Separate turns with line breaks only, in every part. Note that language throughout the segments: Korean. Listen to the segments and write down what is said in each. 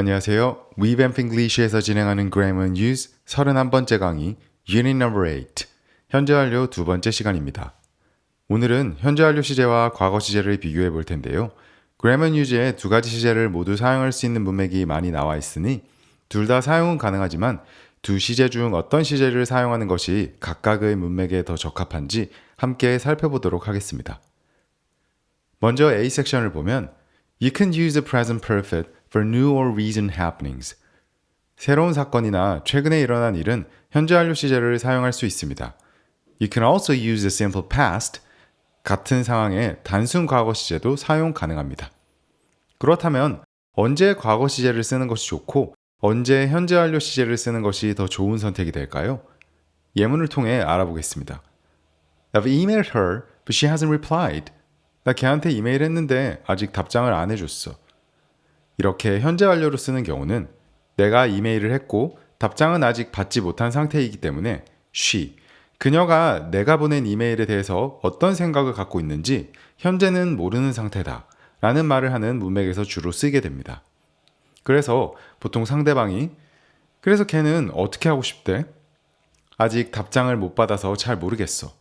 안녕하세요. Revamp English에서 진행하는 Grammar News 31번째 강의 Unit No. 8 현재 완료 두 번째 시간입니다. 오늘은 현재 완료 시제와 과거 시제를 비교해 볼 텐데요. Grammar News에 두 가지 시제를 모두 사용할 수 있는 문맥이 많이 나와 있으니 둘 다 사용은 가능하지만 두 시제 중 어떤 시제를 사용하는 것이 각각의 문맥에 더 적합한지 함께 살펴보도록 하겠습니다. 먼저 A 섹션을 보면 You can use the present perfect for new or recent happenings. 새로운 사건이나 최근에 일어난 일은 현재 완료 시제를 사용할 수 있습니다. You can also use the simple past. 같은 상황에 단순 과거 시제도 사용 가능합니다. 그렇다면 언제 과거 시제를 쓰는 것이 좋고 언제 현재 완료 시제를 쓰는 것이 더 좋은 선택이 될까요? 예문을 통해 알아보겠습니다. I've emailed her, but she hasn't replied. 나 걔한테 이메일 했는데 아직 답장을 안 해줬어. 이렇게 현재 완료로 쓰는 경우는 내가 이메일을 했고 답장은 아직 받지 못한 상태이기 때문에 she, 그녀가 내가 보낸 이메일에 대해서 어떤 생각을 갖고 있는지 현재는 모르는 상태다 라는 말을 하는 문맥에서 주로 쓰게 됩니다. 그래서 보통 상대방이 그래서 걔는 어떻게 하고 싶대? 아직 답장을 못 받아서 잘 모르겠어.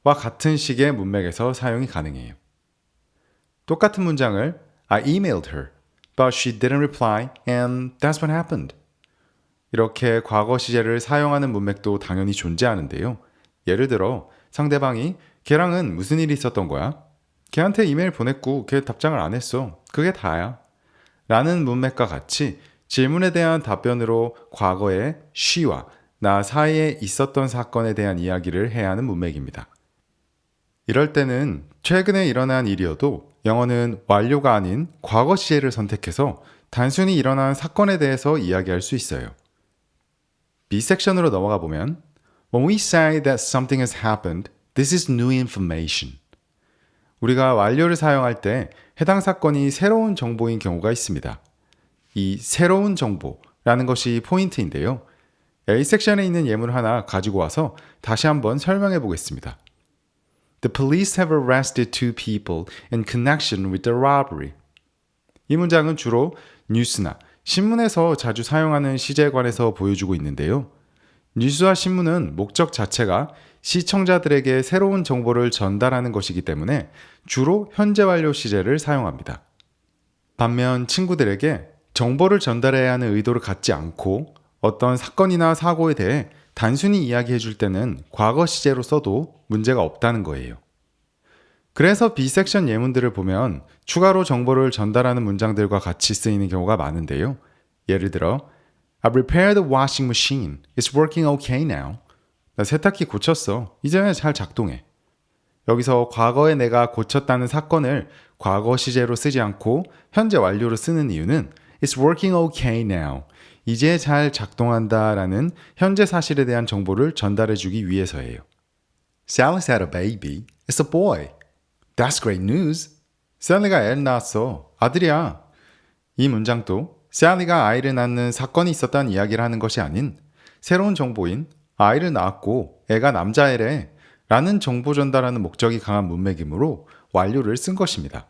와 같은 식의 문맥에서 사용이 가능해요. 똑같은 문장을 I emailed her, but she didn't reply and that's what happened. 이렇게 과거 시제를 사용하는 문맥도 당연히 존재하는데요. 예를 들어 상대방이 걔랑은 무슨 일이 있었던 거야? 걔한테 이메일 보냈고 걔 답장을 안 했어. 그게 다야. 라는 문맥과 같이 질문에 대한 답변으로 과거의 she와 나 사이에 있었던 사건에 대한 이야기를 해야 하는 문맥입니다. 이럴 때는 최근에 일어난 일이어도 영어는 완료가 아닌 과거 시제를 선택해서 단순히 일어난 사건에 대해서 이야기할 수 있어요. B 섹션으로 넘어가 보면 When we say that something has happened, this is new information. 우리가 완료를 사용할 때 해당 사건이 새로운 정보인 경우가 있습니다. 이 새로운 정보라는 것이 포인트인데요. A 섹션에 있는 예문 하나 가지고 와서 다시 한번 설명해 보겠습니다. The police have arrested two people in connection with the robbery. 이 문장은 주로 뉴스나 신문에서 자주 사용하는 시제에 관해서 보여주고 있는데요. 뉴스와 신문은 목적 자체가 시청자들에게 새로운 정보를 전달하는 것이기 때문에 주로 현재 완료 시제를 사용합니다. 반면 친구들에게 정보를 전달해야 하는 의도를 갖지 않고 어떤 사건이나 사고에 대해 단순히 이야기해 줄 때는 과거 시제로 써도 문제가 없다는 거예요. 그래서 B 섹션 예문들을 보면 추가로 정보를 전달하는 문장들과 같이 쓰이는 경우가 많은데요. 예를 들어 I repaired the washing machine. It's working okay now. 나 세탁기 고쳤어. 이제 잘 작동해. 여기서 과거에 내가 고쳤다는 사건을 과거 시제로 쓰지 않고 현재 완료로 쓰는 이유는 It's working okay now. 이제 잘 작동한다라는 현재 사실에 대한 정보를 전달해주기 위해서예요. Sally's had a baby. It's a boy. That's great news. 셀리가 애를 낳았어. 아들이야. 이 문장도 셀리가 아이를 낳는 사건이 있었다는 이야기를 하는 것이 아닌 새로운 정보인 아이를 낳았고 애가 남자애래 라는 정보 전달하는 목적이 강한 문맥이므로 완료를 쓴 것입니다.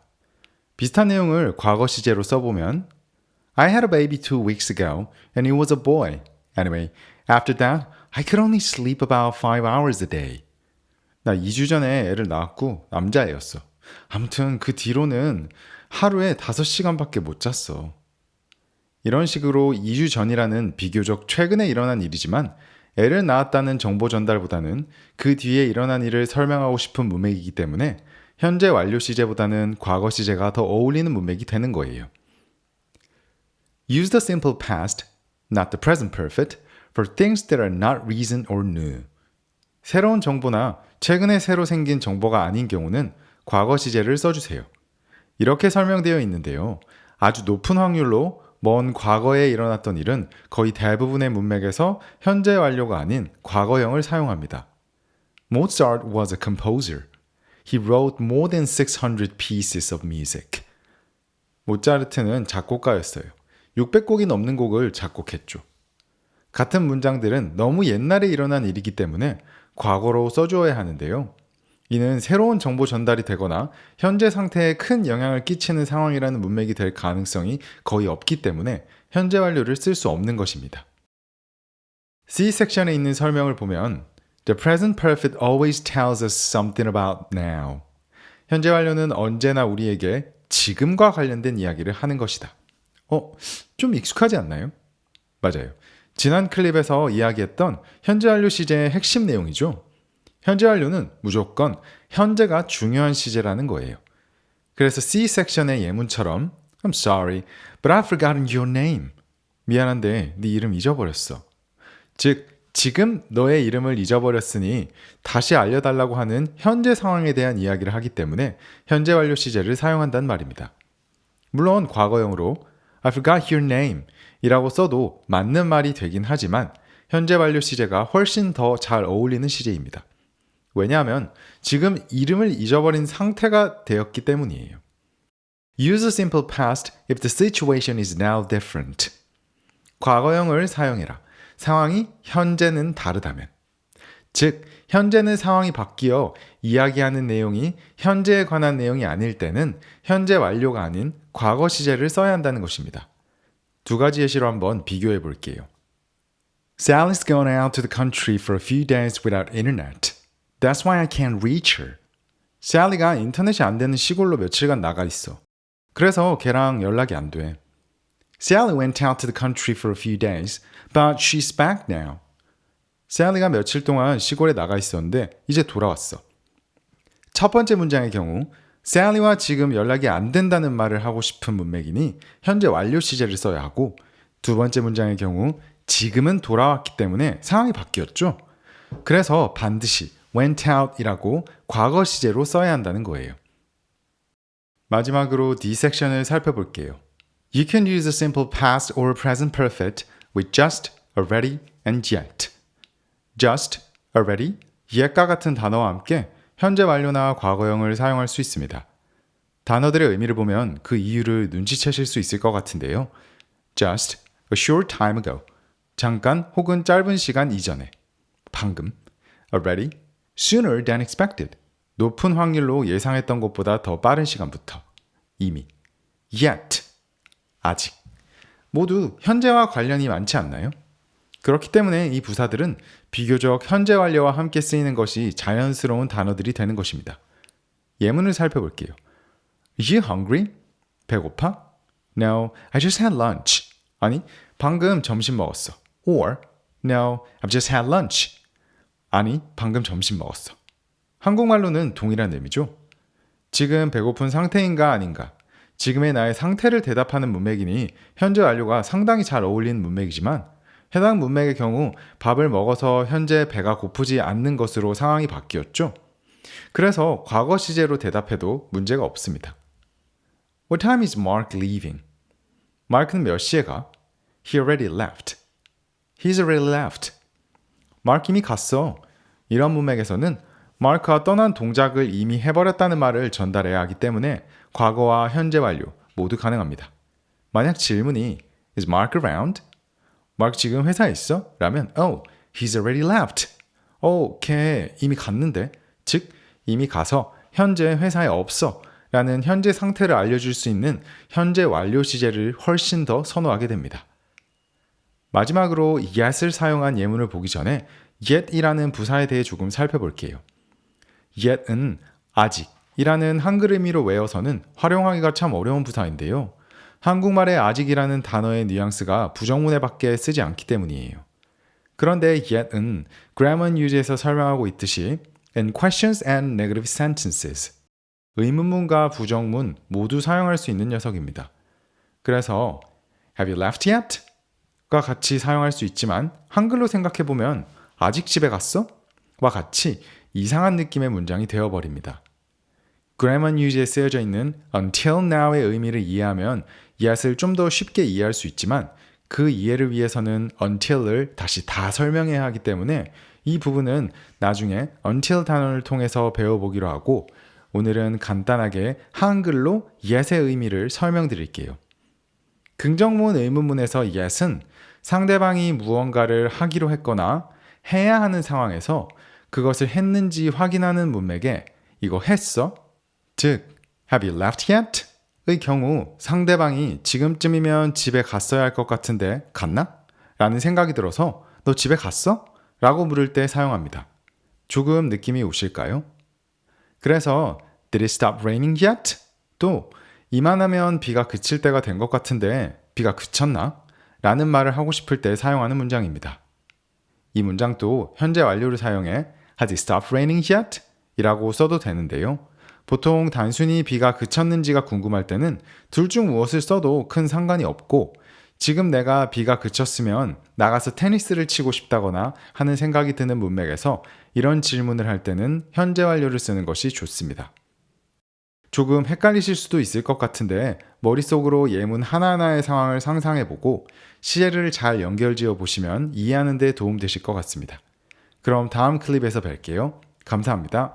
비슷한 내용을 과거 시제로 써보면 I had a baby 2 weeks ago and it was a boy. Anyway, after that, I could only sleep about 5 hours a day. 나 2주 전에 애를 낳았고 남자애였어. 아무튼 그 뒤로는 하루에 5시간밖에 못 잤어. 이런 식으로 2주 전이라는 비교적 최근에 일어난 일이지만 애를 낳았다는 정보 전달보다는 그 뒤에 일어난 일을 설명하고 싶은 문맥이기 때문에 현재 완료 시제보다는 과거 시제가 더 어울리는 문맥이 되는 거예요. Use the simple past, not the present perfect, for things that are not recent or new. 새로운 정보나 최근에 새로 생긴 정보가 아닌 경우는 과거 시제를 써주세요. 이렇게 설명되어 있는데요. 아주 높은 확률로 먼 과거에 일어났던 일은 거의 대부분의 문맥에서 현재 완료가 아닌 과거형을 사용합니다. Mozart was a composer. He wrote more than 600 pieces of music. 모차르트는 작곡가였어요. 600곡이 넘는 곡을 작곡했죠. 같은 문장들은 너무 옛날에 일어난 일이기 때문에 과거로 써주어야 하는데요. 이는 새로운 정보 전달이 되거나 현재 상태에 큰 영향을 끼치는 상황이라는 문맥이 될 가능성이 거의 없기 때문에 현재 완료를 쓸 수 없는 것입니다. C 섹션에 있는 설명을 보면 The present perfect always tells us something about now. 현재 완료는 언제나 우리에게 지금과 관련된 이야기를 하는 것이다. 좀 익숙하지 않나요? 맞아요. 지난 클립에서 이야기했던 현재 완료 시제의 핵심 내용이죠. 현재 완료는 무조건 현재가 중요한 시제라는 거예요. 그래서 C 섹션의 예문처럼 I'm sorry, but I've forgotten your name. 미안한데 네 이름 잊어버렸어. 즉, 지금 너의 이름을 잊어버렸으니 다시 알려달라고 하는 현재 상황에 대한 이야기를 하기 때문에 현재 완료 시제를 사용한단 말입니다. 물론 과거형으로 I forgot your name 이라고 써도 맞는 말이 되긴 하지만 현재 완료 시제가 훨씬 더 잘 어울리는 시제입니다. 왜냐하면 지금 이름을 잊어버린 상태가 되었기 때문이에요. Use the simple past if the situation is now different. 과거형을 사용해라. 상황이 현재는 다르다면. 즉, 현재는 상황이 바뀌어 이야기하는 내용이 현재에 관한 내용이 아닐 때는 현재 완료가 아닌 과거 시제를 써야 한다는 것입니다. 두 가지 예시로 한번 비교해 볼게요. Sally's gone out to the country for a few days without internet. That's why I can't reach her. Sally가 인터넷이 안 되는 시골로 며칠간 나가 있어. 그래서 걔랑 연락이 안 돼. Sally went out to the country for a few days, but she's back now. Sally가 며칠 동안 시골에 나가 있었는데 이제 돌아왔어. 첫 번째 문장의 경우 Sally와 지금 연락이 안 된다는 말을 하고 싶은 문맥이니 현재 완료 시제를 써야 하고 두 번째 문장의 경우 지금은 돌아왔기 때문에 상황이 바뀌었죠. 그래서 반드시 went out이라고 과거 시제로 써야 한다는 거예요. 마지막으로 D 섹션을 살펴볼게요. You can use the simple past or present perfect with just, already, and yet. just, already, yet과 같은 단어와 함께 현재 완료나 과거형을 사용할 수 있습니다. 단어들의 의미를 보면 그 이유를 눈치채실 수 있을 것 같은데요. just, a short time ago, 잠깐 혹은 짧은 시간 이전에, 방금, already, sooner than expected, 높은 확률로 예상했던 것보다 더 빠른 시간부터, 이미, yet, 아직, 모두 현재와 관련이 많지 않나요? 그렇기 때문에 이 부사들은 비교적 현재 완료와 함께 쓰이는 것이 자연스러운 단어들이 되는 것입니다. 예문을 살펴볼게요. Are you hungry? 배고파? No, I just had lunch. 아니, 방금 점심 먹었어. Or, no, I've just had lunch. 아니, 방금 점심 먹었어. 한국말로는 동일한 의미죠. 지금 배고픈 상태인가 아닌가? 지금의 나의 상태를 대답하는 문맥이니 현재 완료가 상당히 잘 어울리는 문맥이지만 해당 문맥의 경우 밥을 먹어서 현재 배가 고프지 않는 것으로 상황이 바뀌었죠. 그래서 과거 시제로 대답해도 문제가 없습니다. What time is Mark leaving? 마크는 몇 시에 가? He already left. He's already left. 마크 이미 갔어. 이런 문맥에서는 마크가 떠난 동작을 이미 해버렸다는 말을 전달해야 하기 때문에 과거와 현재 완료 모두 가능합니다. 만약 질문이 Is Mark around? 마크 지금 회사에 있어? 라면 Oh, he's already left. 걔 이미 갔는데? 즉, 이미 가서 현재 회사에 없어 라는 현재 상태를 알려줄 수 있는 현재 완료 시제를 훨씬 더 선호하게 됩니다. 마지막으로 yet을 사용한 예문을 보기 전에 yet이라는 부사에 대해 조금 살펴볼게요. yet은 아직이라는 한글 의미로 외워서는 활용하기가 참 어려운 부사인데요. 한국말의 아직이라는 단어의 뉘앙스가 부정문에 밖에 쓰지 않기 때문이에요. 그런데 yet은 grammar use에서 설명하고 있듯이 in questions and negative sentences 의문문과 부정문 모두 사용할 수 있는 녀석입니다. 그래서 Have you left yet? 과 같이 사용할 수 있지만 한글로 생각해보면 아직 집에 갔어? 와 같이 이상한 느낌의 문장이 되어버립니다. grammar use에 쓰여져 있는 until now의 의미를 이해하면 yet을 좀 더 쉽게 이해할 수 있지만 그 이해를 위해서는 until을 다시 다 설명해야 하기 때문에 이 부분은 나중에 until 단어를 통해서 배워보기로 하고 오늘은 간단하게 한글로 yet의 의미를 설명드릴게요. 긍정문 의문문에서 yet은 상대방이 무언가를 하기로 했거나 해야 하는 상황에서 그것을 했는지 확인하는 문맥에 이거 했어? 즉, have you left yet? 의 경우 상대방이 지금쯤이면 집에 갔어야 할 것 같은데 갔나? 라는 생각이 들어서 너 집에 갔어? 라고 물을 때 사용합니다. 조금 느낌이 오실까요? 그래서 Did it stop raining yet? 또 이만하면 비가 그칠 때가 된 것 같은데 비가 그쳤나? 라는 말을 하고 싶을 때 사용하는 문장입니다. 이 문장도 현재 완료를 사용해 Has it stopped raining yet? 이라고 써도 되는데요. 보통 단순히 비가 그쳤는지가 궁금할 때는 둘 중 무엇을 써도 큰 상관이 없고 지금 내가 비가 그쳤으면 나가서 테니스를 치고 싶다거나 하는 생각이 드는 문맥에서 이런 질문을 할 때는 현재 완료를 쓰는 것이 좋습니다. 조금 헷갈리실 수도 있을 것 같은데 머릿속으로 예문 하나하나의 상황을 상상해보고 시제를 잘 연결지어 보시면 이해하는 데 도움 되실 것 같습니다. 그럼 다음 클립에서 뵐게요. 감사합니다.